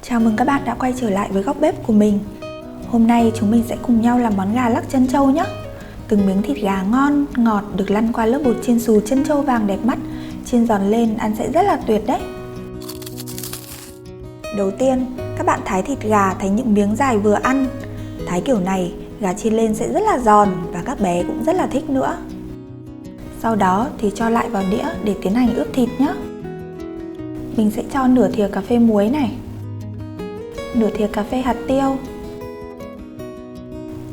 Chào mừng các bạn đã quay trở lại với góc bếp của mình. Hôm nay chúng mình sẽ cùng nhau làm món gà lắc chân trâu nhé. Từng miếng thịt gà ngon, ngọt được lăn qua lớp bột chiên xù chân trâu vàng đẹp mắt, chiên giòn lên ăn sẽ rất là tuyệt đấy. Đầu tiên, các bạn thái thịt gà thành những miếng dài vừa ăn. Thái kiểu này, gà chiên lên sẽ rất là giòn và các bé cũng rất là thích nữa. Sau đó thì cho lại vào đĩa để tiến hành ướp thịt nhé. Mình sẽ cho nửa thìa cà phê muối này, nửa thìa cà phê hạt tiêu.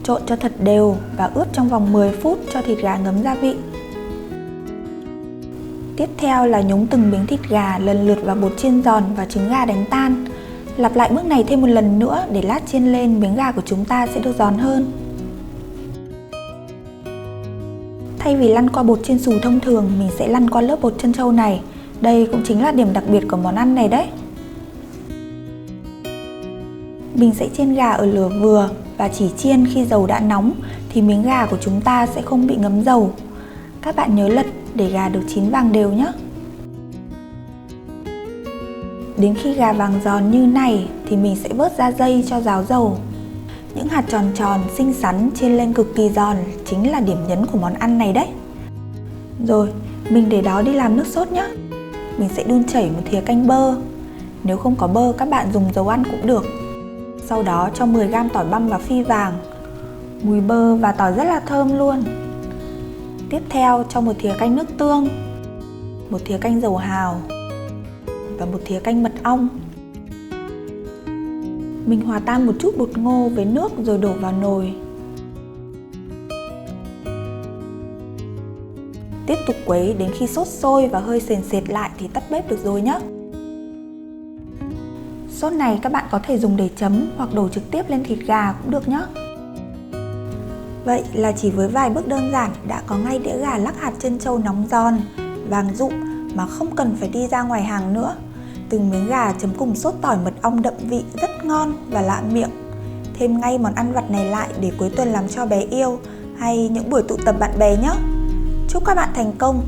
Trộn cho thật đều và ướp trong vòng 10 phút cho thịt gà ngấm gia vị. Tiếp theo là nhúng từng miếng thịt gà lần lượt vào bột chiên giòn và trứng gà đánh tan. Lặp lại bước này thêm một lần nữa để lát chiên lên miếng gà của chúng ta sẽ được giòn hơn. Thay vì lăn qua bột chiên xù thông thường, mình sẽ lăn qua lớp bột chân trâu này. Đây cũng chính là điểm đặc biệt của món ăn này đấy. Mình sẽ chiên gà ở lửa vừa và chỉ chiên khi dầu đã nóng thì miếng gà của chúng ta sẽ không bị ngấm dầu. Các bạn nhớ lật để gà được chín vàng đều nhé. Đến khi gà vàng giòn như này thì mình sẽ vớt ra dây cho ráo dầu. Những hạt tròn tròn xinh xắn chiên lên cực kỳ giòn chính là điểm nhấn của món ăn này đấy. Rồi, mình để đó đi làm nước sốt nhé. Mình sẽ đun chảy một thìa canh bơ. Nếu không có bơ, các bạn dùng dầu ăn cũng được. Sau đó cho 10g tỏi băm và phi vàng. Mùi bơ và tỏi rất là thơm luôn. Tiếp theo cho một thìa canh nước tương, một thìa canh dầu hào và một thìa canh mật ong. Mình hòa tan một chút bột ngô với nước rồi đổ vào nồi. Tiếp tục quấy đến khi sốt sôi và hơi sền sệt lại thì tắt bếp được rồi nhé. Sốt này các bạn có thể dùng để chấm hoặc đổ trực tiếp lên thịt gà cũng được nhé. Vậy là chỉ với vài bước đơn giản đã có ngay đĩa gà lắc hạt chân trâu nóng giòn, vàng rụm mà không cần phải đi ra ngoài hàng nữa. Từng miếng gà chấm cùng sốt tỏi mật ong đậm vị rất ngon và lạ miệng. Thêm ngay món ăn vặt này lại để cuối tuần làm cho bé yêu hay những buổi tụ tập bạn bè nhé. Chúc các bạn thành công!